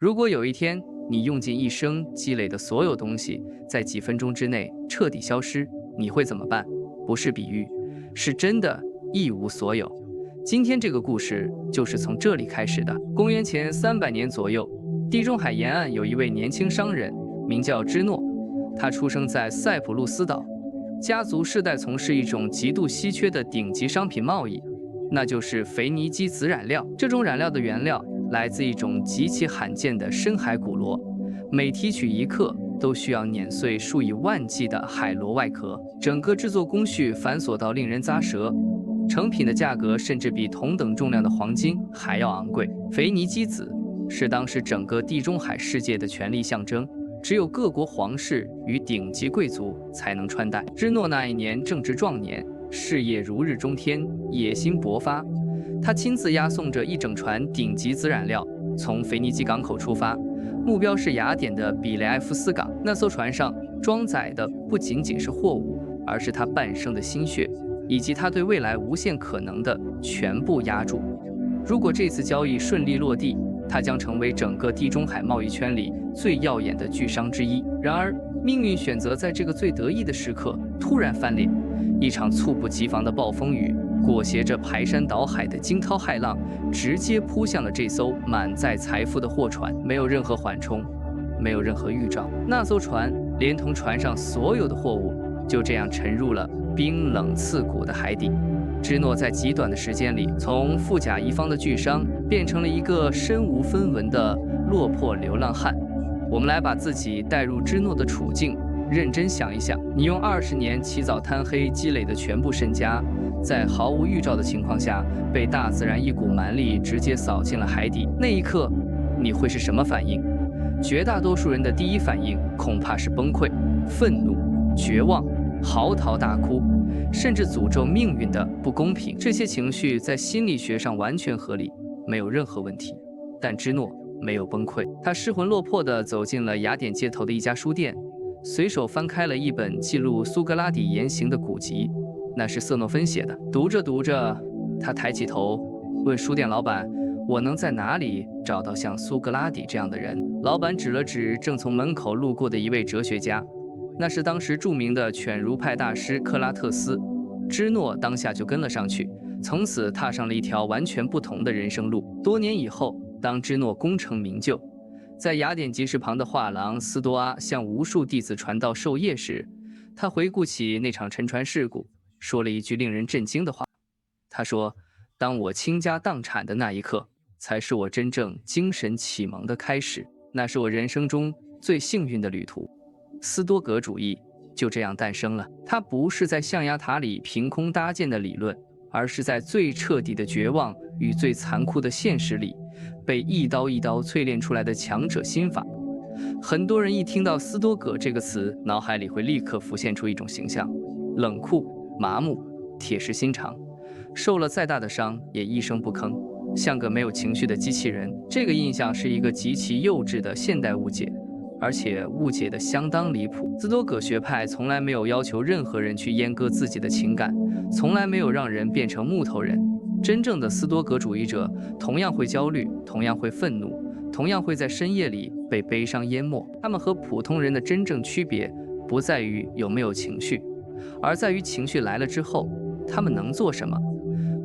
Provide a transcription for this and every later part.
如果有一天你用尽一生积累的所有东西，在几分钟之内彻底消失，你会怎么办？不是比喻，是真的一无所有。今天这个故事就是从这里开始的。公元前300年左右，地中海沿岸有一位年轻商人，名叫芝诺。他出生在塞浦路斯岛，家族世代从事一种极度稀缺的顶级商品贸易，那就是腓尼基紫染料。这种染料的原料来自一种极其罕见的深海骨螺，每提取1克都需要碾碎数以万计的海螺外壳，整个制作工序繁琐到令人咂舌。成品的价格甚至比同等重量的黄金还要昂贵。腓尼基紫是当时整个地中海世界的权力象征，只有各国皇室与顶级贵族才能穿戴。芝诺那一年正值壮年，事业如日中天，野心勃发。他亲自押送着一整船顶级紫染料，从腓尼基港口出发，目标是雅典的比雷埃夫斯港。那艘船上装载的不仅仅是货物，而是他半生的心血，以及他对未来无限可能的全部押注。如果这次交易顺利落地，他将成为整个地中海贸易圈里最耀眼的巨商之一。然而，命运选择在这个最得意的时刻突然翻脸，一场猝不及防的暴风雨裹挟着排山倒海的惊涛骇浪，直接扑向了这艘满载财富的货船。没有任何缓冲，没有任何预兆，那艘船连同船上所有的货物就这样沉入了冰冷刺骨的海底。芝诺在极短的时间里，从富甲一方的巨商变成了一个身无分文的落魄流浪汉。我们来把自己带入芝诺的处境，认真想一想，你用20年起早贪黑积累的全部身家，在毫无预兆的情况下，被大自然一股蛮力直接扫进了海底。那一刻，你会是什么反应？绝大多数人的第一反应恐怕是崩溃、愤怒、绝望、嚎啕大哭，甚至诅咒命运的不公平。这些情绪在心理学上完全合理，没有任何问题。但芝诺没有崩溃，他失魂落魄地走进了雅典街头的一家书店，随手翻开了一本记录苏格拉底言行的古籍，那是瑟诺芬写的。读着读着，他抬起头问书店老板：“我能在哪里找到像苏格拉底这样的人？”老板指了指正从门口路过的一位哲学家，那是当时著名的犬儒派大师克拉特斯。芝诺当下就跟了上去，从此踏上了一条完全不同的人生路。多年以后，当芝诺功成名就，在雅典集市旁的画廊斯多阿向无数弟子传道授业时，他回顾起那场沉船事故，说了一句令人震惊的话。他说：“当我倾家荡产的那一刻，才是我真正精神启蒙的开始，那是我人生中最幸运的旅途。”斯多葛主义就这样诞生了。它不是在象牙塔里凭空搭建的理论，而是在最彻底的绝望与最残酷的现实里，被一刀一刀淬炼出来的强者心法。很多人一听到斯多葛这个词，脑海里会立刻浮现出一种形象：冷酷、麻木、铁石心肠，受了再大的伤也一声不吭，像个没有情绪的机器人。这个印象是一个极其幼稚的现代误解，而且误解的相当离谱。斯多葛学派从来没有要求任何人去阉割自己的情感，从来没有让人变成木头人。真正的斯多葛主义者同样会焦虑，同样会愤怒，同样会在深夜里被悲伤淹没。他们和普通人的真正区别不在于有没有情绪，而在于情绪来了之后，他们能做什么。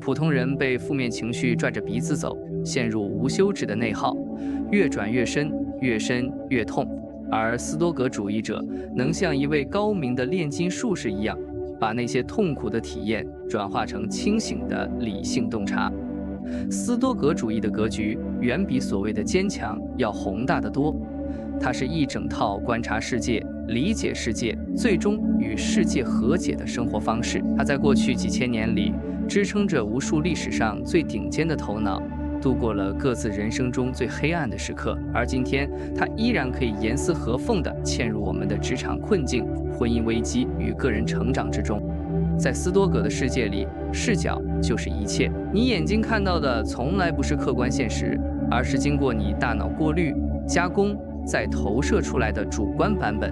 普通人被负面情绪拽着鼻子走，陷入无休止的内耗，越转越深，越深越痛。而斯多葛主义者能像一位高明的炼金术士一样，把那些痛苦的体验转化成清醒的理性洞察。斯多葛主义的格局远比所谓的坚强要宏大得多，它是一整套观察世界、理解世界，最终与世界和解的生活方式。它在过去几千年里支撑着无数历史上最顶尖的头脑，度过了各自人生中最黑暗的时刻，而今天它依然可以严丝合缝地嵌入我们的职场困境、婚姻危机与个人成长之中。在斯多葛的世界里，视角就是一切。你眼睛看到的从来不是客观现实，而是经过你大脑过滤、加工再投射出来的主观版本。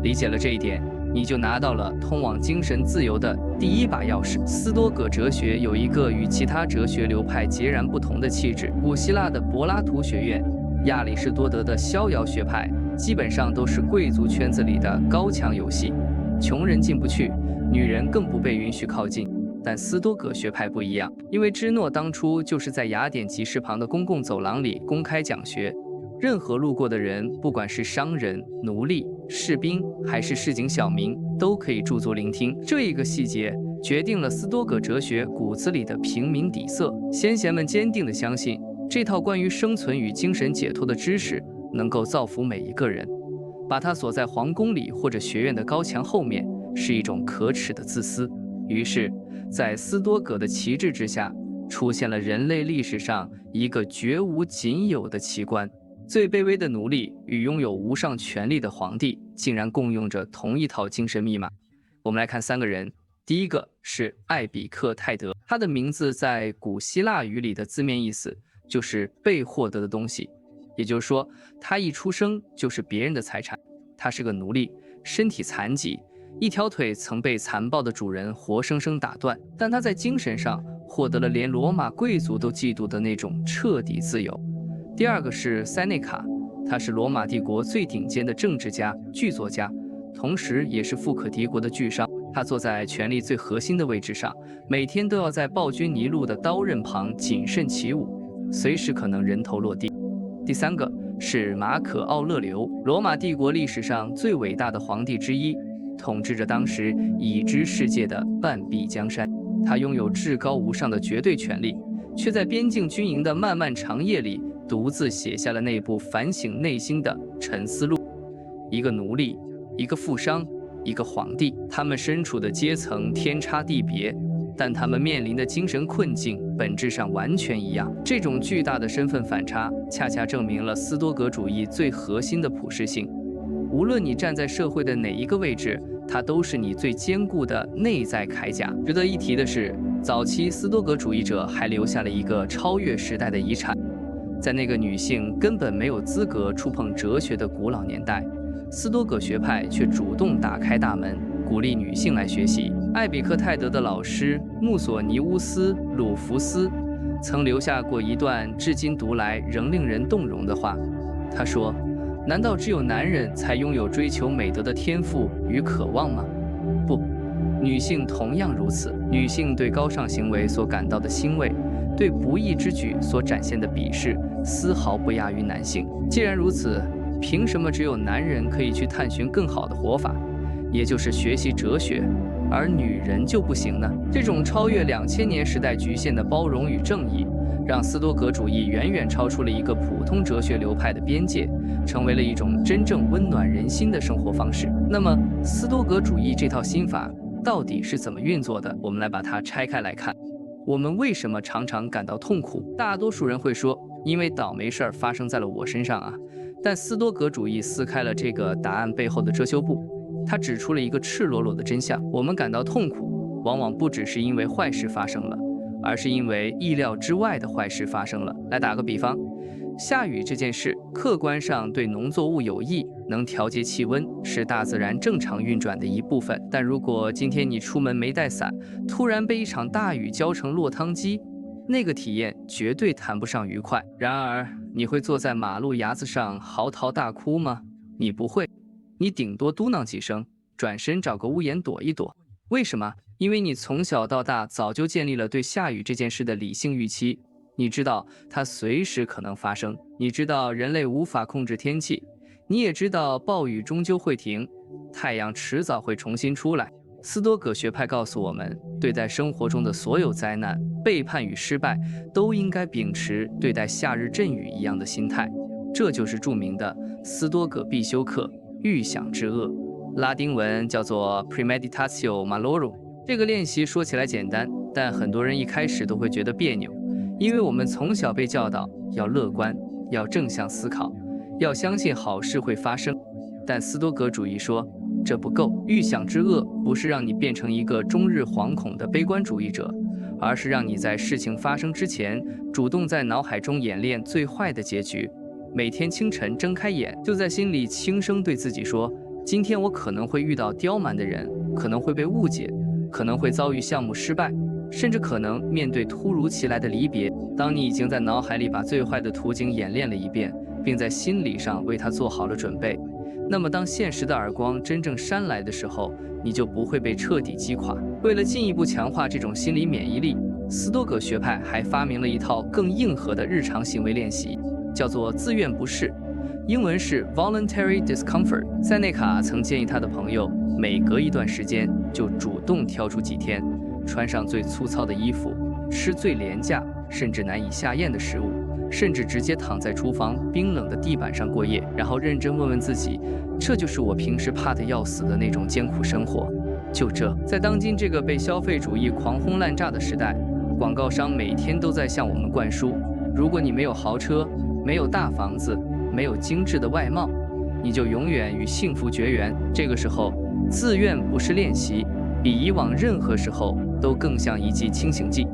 理解了这一点，你就拿到了通往精神自由的第一把钥匙。斯多葛哲学有一个与其他哲学流派截然不同的气质。古希腊的柏拉图学院亚里士多德的逍遥学派基本上都是贵族圈子里的高墙游戏，穷人进不去，女人更不被允许靠近。但斯多葛学派不一样，因为芝诺当初就是在雅典集市旁的公共走廊里公开讲学，任何路过的人，不管是商人、奴隶、士兵还是市井小民，都可以驻足聆听。这一个细节决定了斯多葛哲学骨子里的平民底色。先贤们坚定地相信，这套关于生存与精神解脱的知识能够造福每一个人。把它锁在皇宫里或者学院的高墙后面，是一种可耻的自私。于是，在斯多葛的旗帜之下，出现了人类历史上一个绝无仅有的奇观：最卑微的奴隶与拥有无上权力的皇帝，竟然共用着同一套精神密码。我们来看3个人。第一个是艾比克泰德，他的名字在古希腊语里的字面意思就是被获得的东西，也就是说，他一出生就是别人的财产。他是个奴隶，身体残疾，一条腿曾被残暴的主人活生生打断，但他在精神上获得了连罗马贵族都嫉妒的那种彻底自由。第二个是塞内卡，他是罗马帝国最顶尖的政治家、剧作家，同时也是富可敌国的巨商。他坐在权力最核心的位置上，每天都要在暴君尼禄的刀刃旁谨慎起舞，随时可能人头落地。第3个是马可·奥勒留，罗马帝国历史上最伟大的皇帝之一，统治着当时已知世界的半壁江山。他拥有至高无上的绝对权力，却在边境军营的漫漫长夜里独自写下了那部反省内心的沉思录。一个奴隶，一个富商，一个皇帝，他们身处的阶层天差地别，但他们面临的精神困境本质上完全一样。这种巨大的身份反差，恰恰证明了斯多葛主义最核心的普适性。无论你站在社会的哪一个位置，它都是你最坚固的内在铠甲。值得一提的是，早期斯多葛主义者还留下了一个超越时代的遗产。在那个女性根本没有资格触碰哲学的古老年代，斯多葛学派却主动打开大门，鼓励女性来学习。艾比克泰德的老师穆索尼乌斯·鲁弗斯曾留下过一段至今读来仍令人动容的话。他说：“难道只有男人才拥有追求美德的天赋与渴望吗？不，女性同样如此。女性对高尚行为所感到的欣慰，对不义之举所展现的鄙视，丝毫不亚于男性。既然如此，凭什么只有男人可以去探寻更好的活法，也就是学习哲学，而女人就不行呢？”这种超越2000年时代局限的包容与正义，让斯多葛主义远远超出了一个普通哲学流派的边界，成为了一种真正温暖人心的生活方式。那么，斯多葛主义这套心法到底是怎么运作的？我们来把它拆开来看。我们为什么常常感到痛苦？大多数人会说，因为倒霉事儿发生在了我身上啊。但斯多葛主义撕开了这个答案背后的遮羞布，它指出了一个赤裸裸的真相：我们感到痛苦，往往不只是因为坏事发生了，而是因为意料之外的坏事发生了。来打个比方，下雨这件事，客观上对农作物有益，能调节气温，是大自然正常运转的一部分。但如果今天你出门没带伞，突然被一场大雨浇成落汤鸡，那个体验绝对谈不上愉快。然而，你会坐在马路牙子上嚎啕大哭吗？你不会，你顶多嘟囔几声，转身找个屋檐躲一躲。为什么？因为你从小到大早就建立了对下雨这件事的理性预期。你知道它随时可能发生，你知道人类无法控制天气，你也知道暴雨终究会停，太阳迟早会重新出来。斯多葛学派告诉我们，对待生活中的所有灾难、背叛与失败，都应该秉持对待夏日阵雨一样的心态。这就是著名的斯多葛必修课——预想之恶，拉丁文叫做 Premeditatio Malorum。这个练习说起来简单，但很多人一开始都会觉得别扭，因为我们从小被教导要乐观，要正向思考，要相信好事会发生。但斯多葛主义说，这不够。预想之恶不是让你变成一个终日惶恐的悲观主义者，而是让你在事情发生之前，主动在脑海中演练最坏的结局。每天清晨睁开眼，就在心里轻声对自己说，今天我可能会遇到刁蛮的人，可能会被误解，可能会遭遇项目失败，甚至可能面对突如其来的离别。当你已经在脑海里把最坏的图景演练了一遍，并在心理上为它做好了准备，那么当现实的耳光真正扇来的时候，你就不会被彻底击垮。为了进一步强化这种心理免疫力，斯多葛学派还发明了一套更硬核的日常行为练习，叫做自愿不适，英文是 voluntary discomfort。塞内卡曾建议他的朋友每隔一段时间就主动挑出几天，穿上最粗糙的衣服，吃最廉价甚至难以下咽的食物，甚至直接躺在厨房冰冷的地板上过夜，然后认真问问自己，这就是我平时怕得要死的那种艰苦生活？就这，在当今这个被消费主义狂轰滥炸的时代，广告商每天都在向我们灌输，如果你没有豪车，没有大房子，没有精致的外貌，你就永远与幸福绝缘。这个时候，自愿不是练习，比以往任何时候都更像一剂清醒剂。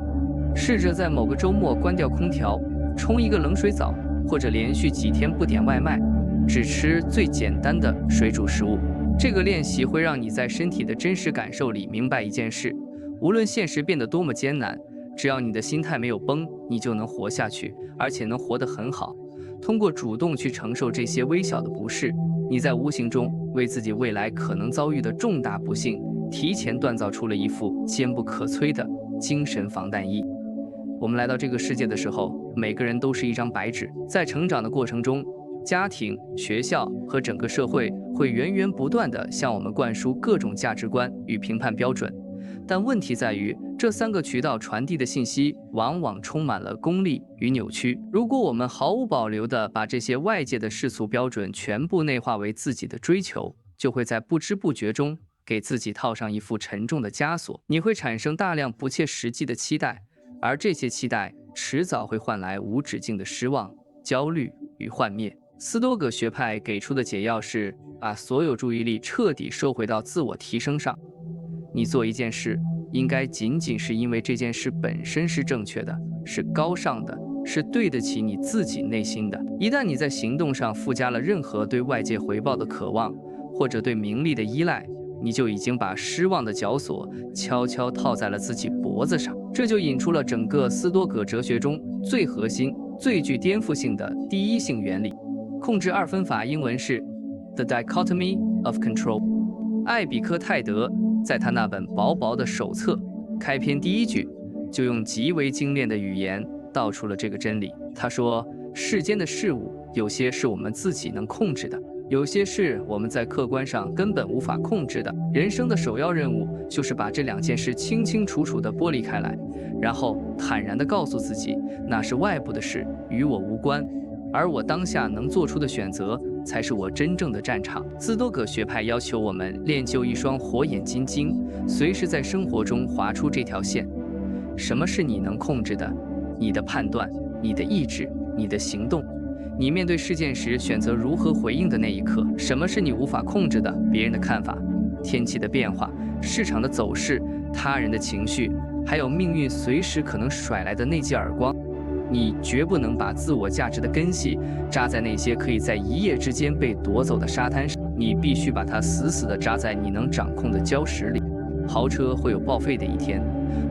试着在某个周末关掉空调，冲一个冷水澡，或者连续几天不点外卖，只吃最简单的水煮食物。这个练习会让你在身体的真实感受里明白一件事：无论现实变得多么艰难，只要你的心态没有崩，你就能活下去，而且能活得很好。通过主动去承受这些微小的不适，你在无形中为自己未来可能遭遇的重大不幸提前锻造出了一副坚不可摧的精神防弹衣。我们来到这个世界的时候，每个人都是一张白纸，在成长的过程中，家庭、学校和整个社会会源源不断地向我们灌输各种价值观与评判标准。但问题在于，这3个渠道传递的信息往往充满了功利与扭曲。如果我们毫无保留地把这些外界的世俗标准全部内化为自己的追求，就会在不知不觉中给自己套上一副沉重的枷锁。你会产生大量不切实际的期待，而这些期待迟早会换来无止境的失望、焦虑与幻灭。斯多葛学派给出的解药是把所有注意力彻底收回到自我提升上。你做一件事，应该仅仅是因为这件事本身是正确的，是高尚的，是对得起你自己内心的。一旦你在行动上附加了任何对外界回报的渴望，或者对名利的依赖，你就已经把失望的绞索悄悄套在了自己脖子上。这就引出了整个斯多葛哲学中最核心、最具颠覆性的第一性原理——控制二分法，英文是 The Dichotomy of Control。艾比克泰德在他那本薄薄的手册开篇第一句，就用极为精炼的语言道出了这个真理。他说，世间的事物有些是我们自己能控制的，有些是我们在客观上根本无法控制的。人生的首要任务就是把这2件事清清楚楚地剥离开来，然后坦然地告诉自己，那是外部的事，与我无关，而我当下能做出的选择才是我真正的战场。斯多葛学派要求我们练就一双火眼金睛，随时在生活中划出这条线。什么是你能控制的？你的判断、你的意志、你的行动，你面对事件时选择如何回应的那一刻。什么是你无法控制的？别人的看法、天气的变化、市场的走势、他人的情绪，还有命运随时可能甩来的那记耳光。你绝不能把自我价值的根系扎在那些可以在一夜之间被夺走的沙滩上，你必须把它死死地扎在你能掌控的礁石里。豪车会有报废的一天，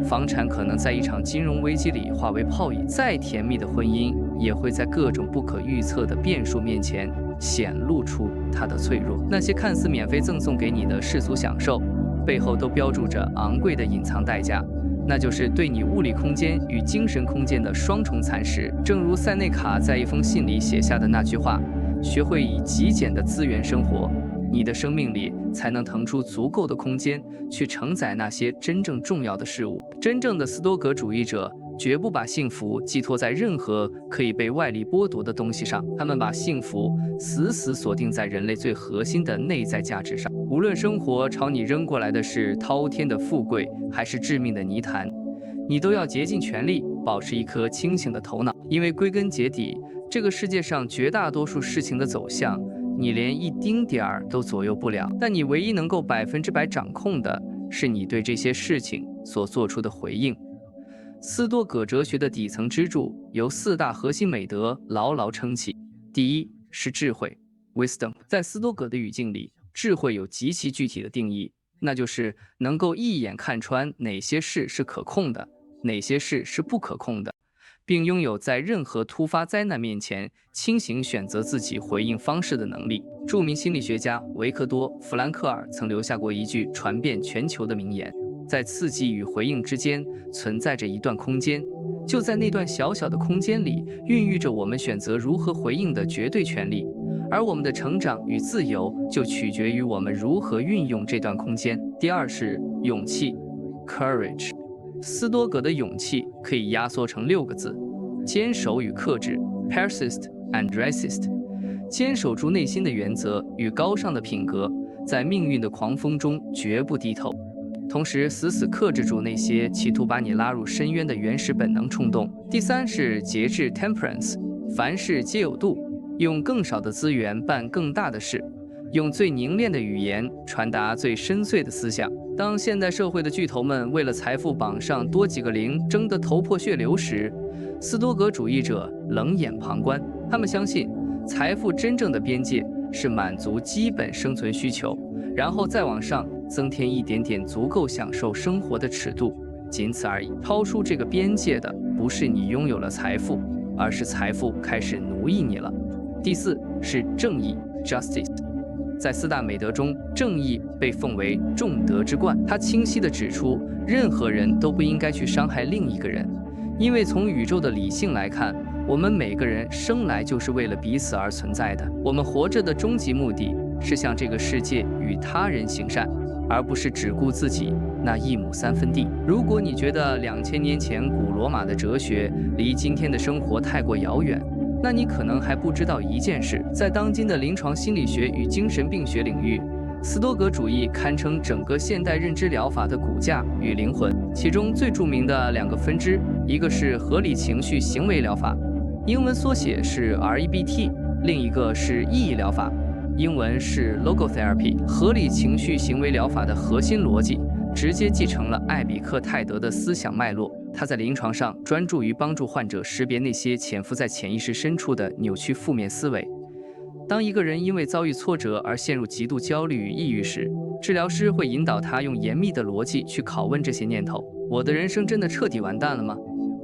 房产可能在一场金融危机里化为泡影，再甜蜜的婚姻也会在各种不可预测的变数面前显露出它的脆弱。那些看似免费赠送给你的世俗享受，背后都标注着昂贵的隐藏代价，那就是对你物理空间与精神空间的双重蚕食。正如塞内卡在一封信里写下的那句话，学会以极简的资源生活，你的生命里才能腾出足够的空间去承载那些真正重要的事物。真正的斯多葛主义者绝不把幸福寄托在任何可以被外力剥夺的东西上，他们把幸福死死锁定在人类最核心的内在价值上。无论生活朝你扔过来的是滔天的富贵，还是致命的泥潭，你都要竭尽全力保持一颗清醒的头脑，因为归根结底，这个世界上绝大多数事情的走向，你连一丁点儿都左右不了。但你唯一能够100%掌控的，是你对这些事情所做出的回应。斯多葛哲学的底层支柱由4大核心美德牢牢撑起。第一是智慧 （wisdom）。在斯多葛的语境里，智慧有极其具体的定义，那就是能够一眼看穿哪些事是可控的，哪些事是不可控的，并拥有在任何突发灾难面前清醒选择自己回应方式的能力。著名心理学家维克多·弗兰克尔曾留下过一句传遍全球的名言：在刺激与回应之间存在着一段空间，就在那段小小的空间里，孕育着我们选择如何回应的绝对权利，而我们的成长与自由就取决于我们如何运用这段空间。第二是勇气 ，courage。斯多葛的勇气可以压缩成6个字：坚守与克制 ，persist and resist。坚守住内心的原则与高尚的品格，在命运的狂风中绝不低头。同时，死死克制住那些企图把你拉入深渊的原始本能冲动。第三是节制 （temperance），凡事皆有度，用更少的资源办更大的事，用最凝练的语言传达最深邃的思想。当现代社会的巨头们为了财富榜上多几个零争得头破血流时，斯多葛主义者冷眼旁观。他们相信，财富真正的边界是满足基本生存需求，然后再往上增添一点点足够享受生活的尺度，仅此而已。超出这个边界的不是你拥有了财富，而是财富开始奴役你了。第四是正义 （justice）。在4大美德中，正义被奉为重德之冠。它清晰地指出，任何人都不应该去伤害另一个人，因为从宇宙的理性来看，我们每个人生来就是为了彼此而存在的。我们活着的终极目的是向这个世界与他人行善，而不是只顾自己那1亩3分地。如果你觉得2000年前古罗马的哲学离今天的生活太过遥远，那你可能还不知道一件事：在当今的临床心理学与精神病学领域，斯多葛主义堪称整个现代认知疗法的骨架与灵魂。其中最著名的2个分支，一个是合理情绪行为疗法，英文缩写是 REBT， 另一个是意义疗法，英文是 Logotherapy。合理情绪行为疗法的核心逻辑直接继承了艾比克泰德的思想脉络。他在临床上专注于帮助患者识别那些潜伏在潜意识深处的扭曲负面思维。当一个人因为遭遇挫折而陷入极度焦虑与抑郁时，治疗师会引导他用严密的逻辑去拷问这些念头：我的人生真的彻底完蛋了吗？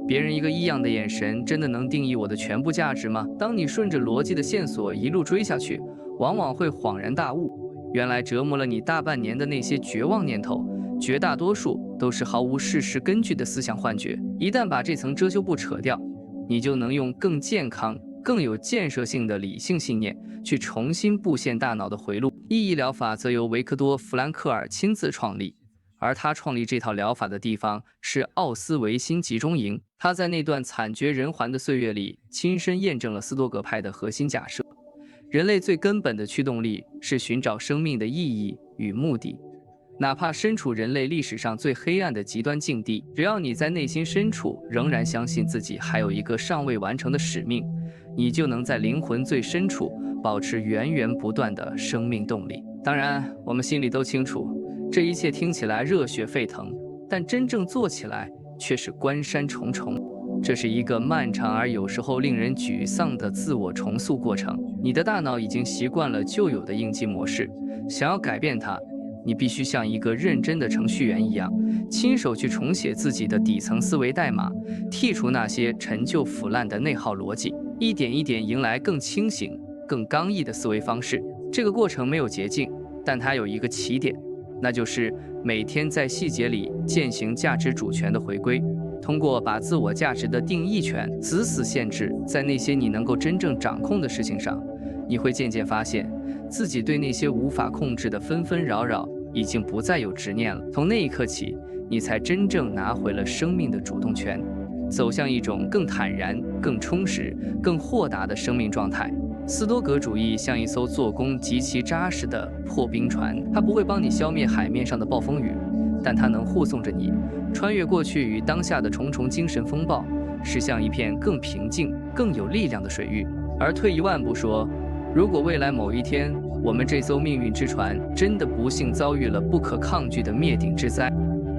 别人一个异样的眼神真的能定义我的全部价值吗？当你顺着逻辑的线索一路追下去，往往会恍然大悟，原来折磨了你大半年的那些绝望念头，绝大多数都是毫无事实根据的思想幻觉。一旦把这层遮羞布扯掉，你就能用更健康、更有建设性的理性信念去重新布线大脑的回路。意义疗法则由维克多·弗兰克尔亲自创立，而他创立这套疗法的地方是奥斯维辛集中营。他在那段惨绝人寰的岁月里，亲身验证了斯多葛派的核心假设：人类最根本的驱动力是寻找生命的意义与目的。哪怕身处人类历史上最黑暗的极端境地，只要你在内心深处仍然相信自己还有一个尚未完成的使命，你就能在灵魂最深处保持源源不断的生命动力。当然，我们心里都清楚，这一切听起来热血沸腾，但真正做起来却是关山重重。这是一个漫长而有时候令人沮丧的自我重塑过程。你的大脑已经习惯了旧有的应激模式，想要改变它，你必须像一个认真的程序员一样，亲手去重写自己的底层思维代码，剔除那些陈旧腐烂的内耗逻辑，一点一点迎来更清醒、更刚毅的思维方式。这个过程没有捷径，但它有一个起点，那就是每天在细节里践行价值主权的回归。通过把自我价值的定义权死死限制在那些你能够真正掌控的事情上，你会渐渐发现自己对那些无法控制的纷纷扰扰已经不再有执念了。从那一刻起，你才真正拿回了生命的主动权，走向一种更坦然、更充实、更豁达的生命状态。斯多葛主义像一艘做工极其扎实的破冰船，它不会帮你消灭海面上的暴风雨，但它能护送着你穿越过去与当下的重重精神风暴，驶向一片更平静、更有力量的水域。而退一万步说，如果未来某一天，我们这艘命运之船真的不幸遭遇了不可抗拒的灭顶之灾，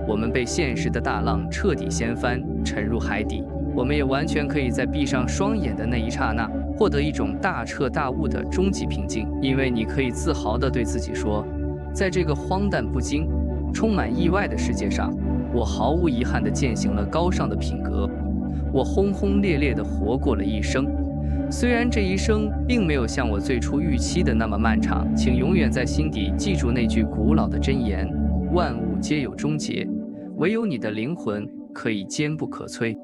我们被现实的大浪彻底掀翻，沉入海底，我们也完全可以在闭上双眼的那一刹那，获得一种大彻大悟的终极平静。因为你可以自豪地对自己说，在这个荒诞不经、充满意外的世界上，我毫无遗憾地践行了高尚的品格，我轰轰烈烈地活过了一生。虽然这一生并没有像我最初预期的那么漫长，请永远在心底记住那句古老的箴言：万物皆有终结，唯有你的灵魂可以坚不可摧。